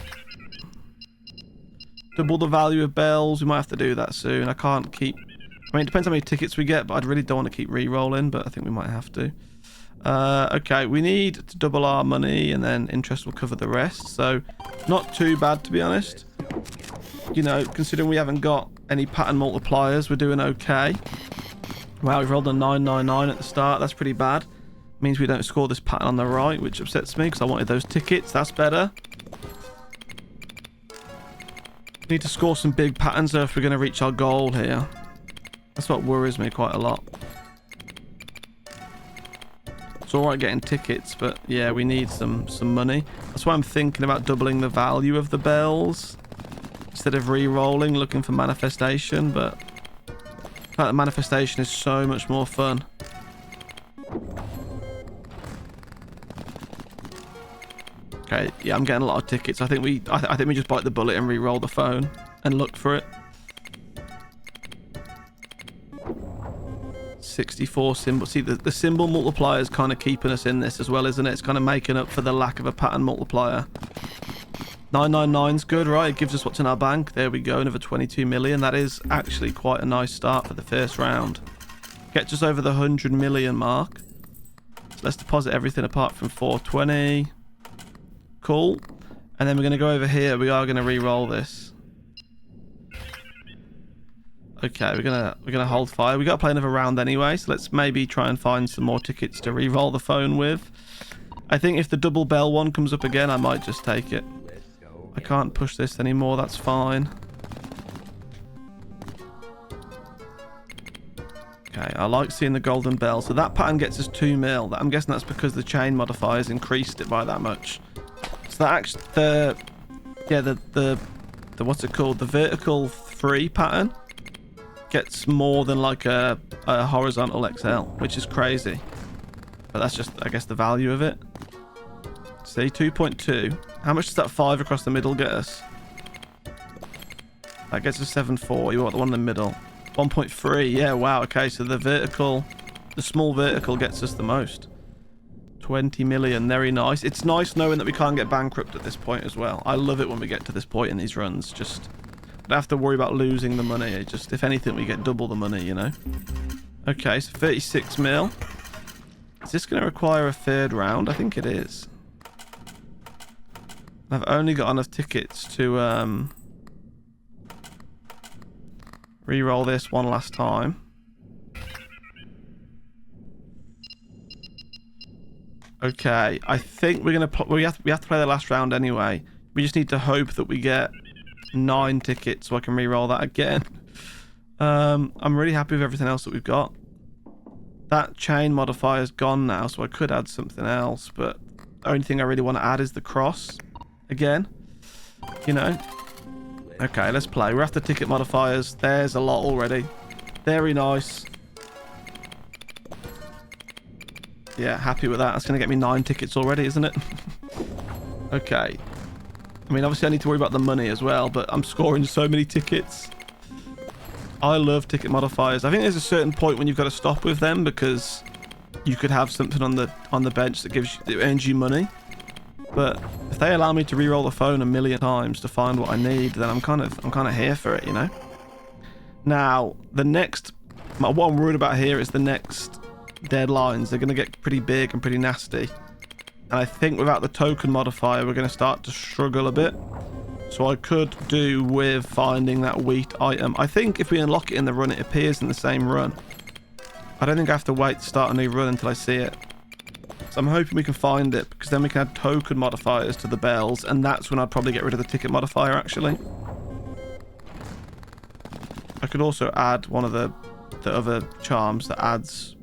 Double the value of bells. We might have to do that soon. I can't keep... I mean, it depends how many tickets we get, but I really don't want to keep re-rolling, but I think we might have to. Okay, we need to double our money and then interest will cover the rest. So, not too bad, to be honest. You know, considering we haven't got any pattern multipliers, we're doing okay. Wow, we've rolled a 999 at the start. That's pretty bad. Means we don't score this pattern on the right, which upsets me because I wanted those tickets. That's better. We need to score some big patterns though if we're going to reach our goal here. That's what worries me quite a lot. It's alright getting tickets, but yeah, we need some money. That's why I'm thinking about doubling the value of the bells instead of re-rolling, looking for manifestation, but the fact that manifestation is so much more fun. Okay, yeah, I'm getting a lot of tickets. I think we just bite the bullet and re-roll the phone and look for it. 64 symbol. See, the symbol multiplier is kind of keeping us in this as well, isn't it? It's kind of making up for the lack of a pattern multiplier. 999's good, right? It gives us what's in our bank. There we go, another 22 million. That is actually quite a nice start for the first round. Gets us over the 100 million mark. So let's deposit everything apart from 420. Cool. And then we're going to go over here. We are going to re-roll this. Okay, we're gonna hold fire. We got to play another round anyway, so let's maybe try and find some more tickets to re-roll the phone with. I think if the double bell one comes up again, I might just take it. I can't push this anymore. That's fine. Okay, I like seeing the golden bell. So that pattern gets us 2 mil. I'm guessing that's because the chain modifiers increased it by that much. So that actually, the what's it called? The vertical 3 pattern gets more than like a horizontal XL, which is crazy. But that's just, I guess, the value of it. See, 2.2. How much does that 5 across the middle get us? That gets us 7.4. You want the one in the middle. 1.3. Yeah, wow. Okay, so the small vertical gets us the most. 20 million. Very nice. It's nice knowing that we can't get bankrupt at this point as well. I love it when we get to this point in these runs. Just don't have to worry about losing the money. It just, if anything, we get double the money, you know. Okay, so 36 mil. Is this going to require a third round? I think it is. I've only got enough tickets to re-roll this one last time. Okay, I think we're gonna we have to play the last round anyway. We just need to hope that we get 9 tickets so I can re-roll that again. I'm really happy with everything else that we've got. That chain modifier is gone now, so I could add something else, but the only thing I really want to add is the cross again. You know. Okay, let's play. We're after ticket modifiers. There's a lot already. Very nice. Yeah, happy with that. That's going to get me 9 tickets already, isn't it? Okay. I mean, obviously I need to worry about the money as well, but I'm scoring so many tickets. I love ticket modifiers. I think there's a certain point when you've got to stop with them because you could have something on the bench that earns you money. But if they allow me to re-roll the phone a million times to find what I need, then I'm kind of here for it, you know. Now the next, what I'm worried about here is the next deadlines. They're going to get pretty big and pretty nasty, and I think without the token modifier we're going to start to struggle a bit. So I could do with finding that wheat item. I think if we unlock it in the run, it appears in the same run. I don't think I have to wait to start a new run until I see it. So I'm hoping we can find it, because then we can add token modifiers to the bells, and that's when I'd probably get rid of the ticket modifier, actually. I could also add one of the other charms that adds,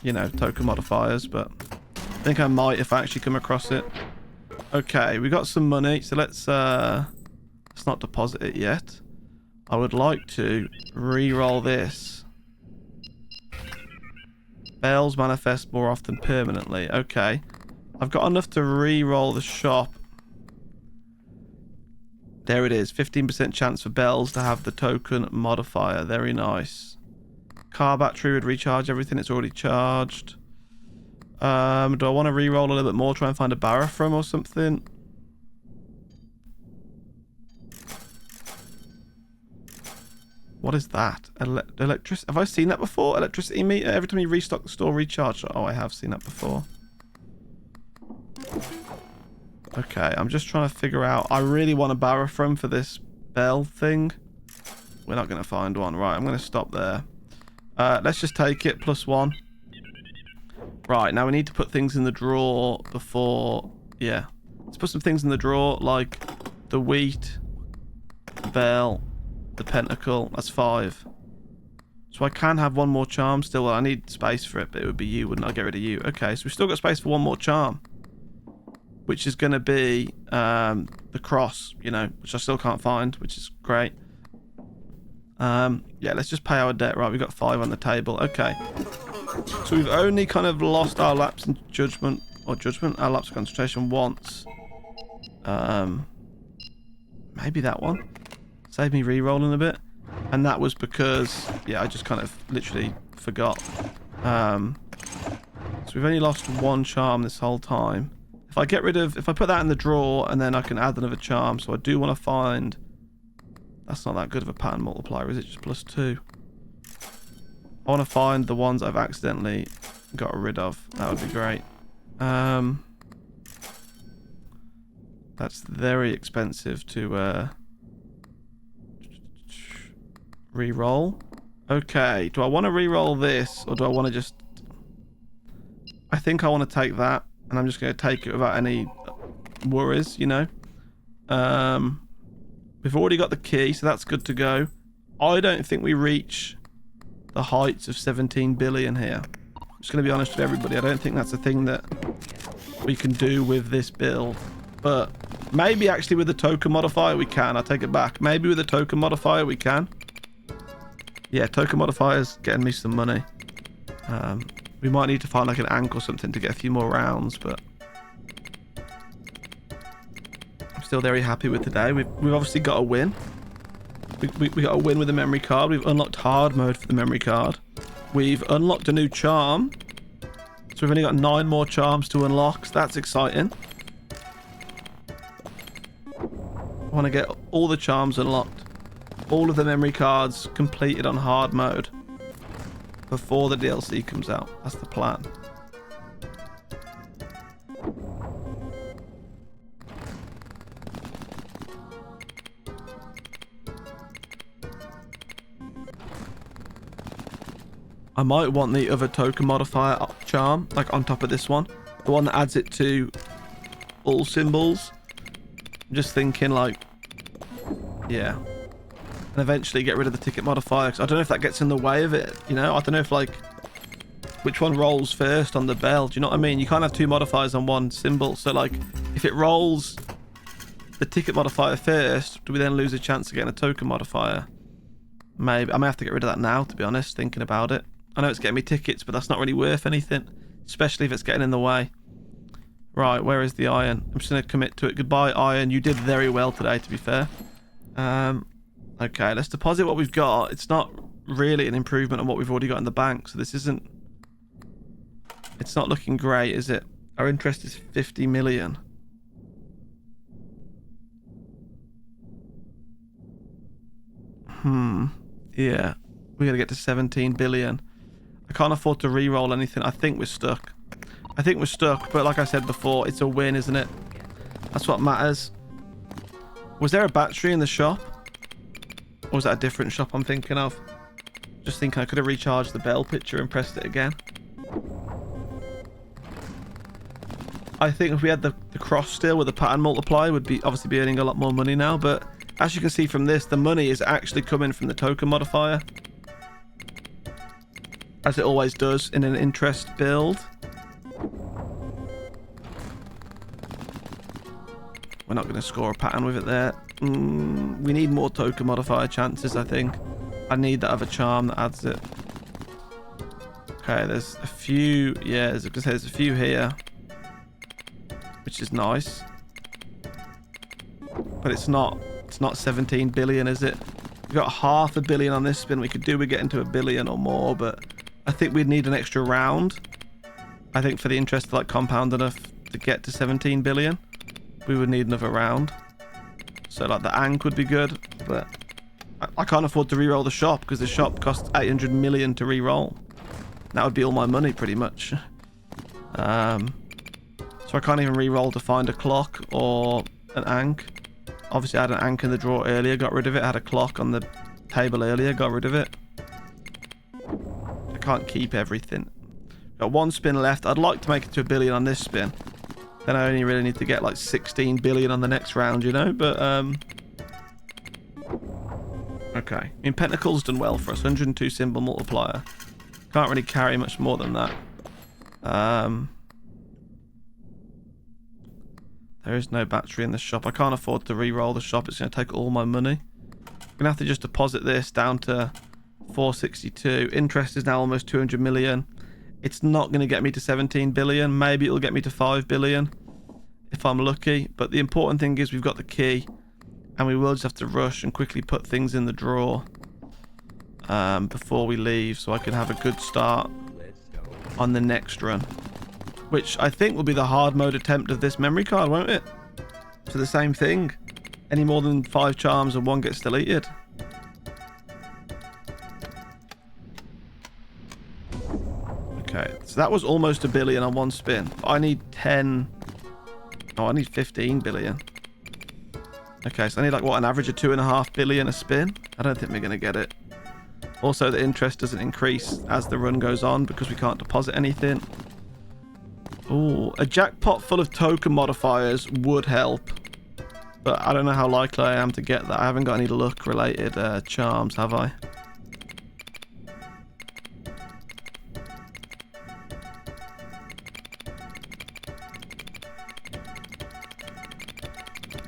you know, token modifiers, but I think I might if I actually come across it. Okay, we got some money, so let's not deposit it yet. I would like to re-roll this. Bells manifest more often permanently. Okay. I've got enough to re-roll the shop. There it is. 15% chance for bells to have the token modifier. Very nice. Car battery would recharge everything. It's already charged. Do I want to re-roll a little bit more? Try and find a Balatro or something? What is that? Electricity? Have I seen that before? Electricity meter? Every time you restock the store, recharge. Oh, I have seen that before. Okay, I'm just trying to figure out. I really want a Balatro for this bell thing. We're not going to find one. Right, I'm going to stop there. Let's just take it. +1. Right, now we need to put things in the drawer before... Yeah. Let's put some things in the drawer, like the wheat, the bell, the pentacle. That's 5. So I can have one more charm still. Well, I need space for it, but it would be you, wouldn't I? Get rid of you. Okay, so we've still got space for one more charm, which is going to be the cross, you know, which I still can't find, which is great. Yeah, let's just pay our debt. Right, we've got 5 on the table. Okay. So we've only kind of lost our lapse in judgment, our lapse of concentration once. Maybe that one. Save me re-rolling a bit. And that was because, yeah, I just kind of literally forgot. So we've only lost 1 charm this whole time. If I put that in the drawer, and then I can add another charm. So I do want to find... That's not that good of a pattern multiplier, is it? Just +2. I want to find the ones I've accidentally got rid of. That would be great. That's very expensive to re-roll. Okay, do I want to re-roll this, or do I want to just... I think I want to take that, and I'm just going to take it without any worries, you know. We've already got the key, so that's good to go. I don't think we reach the heights of 17 billion here. I'm just going to be honest with everybody. I don't think that's a thing that we can do with this build. But maybe actually with the token modifier we can. I take it back. Maybe with the token modifier we can. Yeah, token modifier's getting me some money. We might need to find like an ank or something to get a few more rounds, but I'm still very happy with today. We've obviously got a win. We got a win with the memory card. We've unlocked hard mode for the memory card. We've unlocked a new charm. So we've only got 9 more charms to unlock. So that's exciting. I want to get all the charms unlocked. All of the memory cards completed on hard mode before the DLC comes out. That's the plan. I might want the other token modifier charm, like on top of this one. The one that adds it to all symbols. I'm just thinking like, yeah. And eventually get rid of the ticket modifier, because I don't know if that gets in the way of it, you know? I don't know if like, which one rolls first on the bell, do you know what I mean? You can't have 2 modifiers on one symbol, so like, if it rolls the ticket modifier first, do we then lose a chance of getting a token modifier? Maybe. I may have to get rid of that now, to be honest, thinking about it. I know it's getting me tickets, but that's not really worth anything, especially if it's getting in the way. Right, where is the iron? I'm just going to commit to it. Goodbye, iron. You did very well today, to be fair. Okay, let's deposit what we've got. It's not really an improvement on what we've already got in the bank, so this isn't... It's not looking great, is it? Our interest is 50 million. Yeah. We gotta get to 17 billion. I can't afford to re-roll anything. I think we're stuck. But like I said before, it's a win, isn't it? That's what matters. Was there a battery in the shop? Or was that a different shop I'm thinking of? Just thinking I could have recharged the bell picture and pressed it again. I think if we had the cross still with the pattern multiplier, would be obviously be earning a lot more money now. But as you can see from this, the money is actually coming from the token modifier, as it always does in an interest build. We're not going to score a pattern with it there. We need more token modifier chances, I think. I need that other charm that adds it. Okay, there's a few. Yeah, as I can say, there's a few here, which is nice. But it's not 17 billion, is it? We've got half a billion on this spin. We could do with getting to a billion or more, but I think we'd need an extra round. I think for the interest to like compound enough to get to 17 billion, we would need another round. So like the Ankh would be good, but I can't afford to re-roll the shop because the shop costs 800 million to re-roll. That would be all my money pretty much. So I can't even re-roll to find a clock or an Ankh. Obviously I had an Ankh in the drawer earlier, got rid of it. I had a clock on the table earlier, got rid of it. I can't keep everything. Got one spin left. I'd like to make it to a billion on this spin. Then I only really need to get like 16 billion on the next round, you know? But, okay. I mean, Pentacle's done well for us. 102 symbol multiplier. Can't really carry much more than that. There is no battery in the shop. I can't afford to re-roll the shop. It's going to take all my money. I'm going to have to just deposit this down to 462. Interest is now almost 200 million. It's not going to get me to 17 billion. Maybe it'll get me to 5 billion if I'm lucky. But the important thing is we've got the key, and we will just have to rush and quickly put things in the drawer before we leave, so I can have a good start on the next run, which I think will be the hard mode attempt of this memory card, won't it? So the same thing. Any more than 5 charms and 1 gets deleted. Okay, so that was almost a billion on one spin. I need 10. Oh, I need 15 billion. Okay, so I need like what, an average of 2.5 billion a spin? I don't think we're going to get it. Also, the interest doesn't increase as the run goes on because we can't deposit anything. Ooh, a jackpot full of token modifiers would help, but I don't know how likely I am to get that. I haven't got any luck related charms, have I?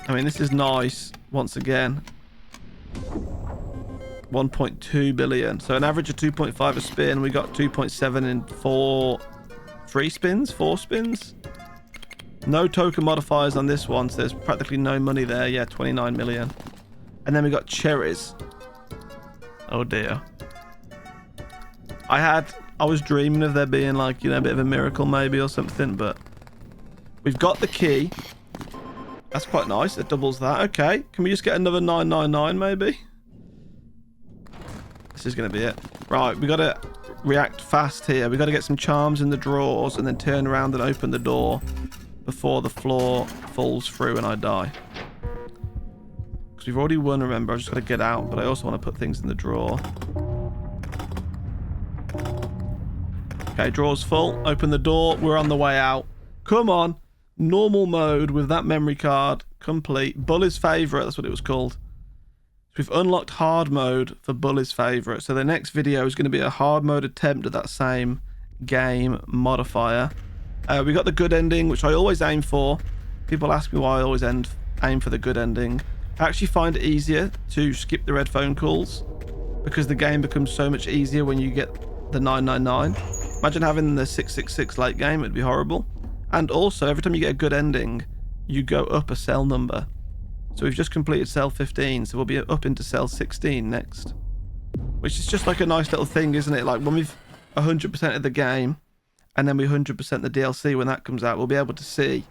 I mean, this is nice once again. 1.2 billion, so an average of 2.5 a spin. We got 2.7 in 4 spins. No token modifiers on this one, so there's practically no money there. Yeah, 29 million. And then we got cherries. Oh dear. I was dreaming of there being like, you know, a bit of a miracle maybe or something, but we've got the key. That's quite nice. It doubles that. Okay, can we just get another 999 maybe? This is going to be it. Right, we got to react fast here. We got to get some charms in the drawers and then turn around and open the door before the floor falls through and I die. Because we've already won, remember. I've just got to get out, but I also want to put things in the drawer. Okay, drawer's full. Open the door. We're on the way out. Come on. Normal mode with that memory card complete. Bully's favorite, that's what it was called. We've unlocked hard mode for Bully's favorite. So the next video is going to be a hard mode attempt at that same game modifier. We got the good ending, which I always aim for. People ask me why I always aim for the good ending. I actually find it easier to skip the red phone calls because the game becomes so much easier when you get the 999. Imagine having the 666 late game, it'd be horrible. And also, every time you get a good ending, you go up a cell number. So we've just completed cell 15, so we'll be up into cell 16 next. Which is just like a nice little thing, isn't it? Like when we've 100% of the game, and then we 100% the DLC when that comes out, we'll be able to see,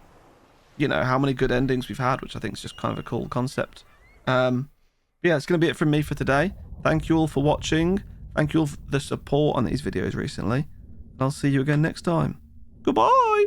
you know, how many good endings we've had, which I think is just kind of a cool concept. Yeah, it's going to be it from me for today. Thank you all for watching. Thank you all for the support on these videos recently. And I'll see you again next time. Goodbye.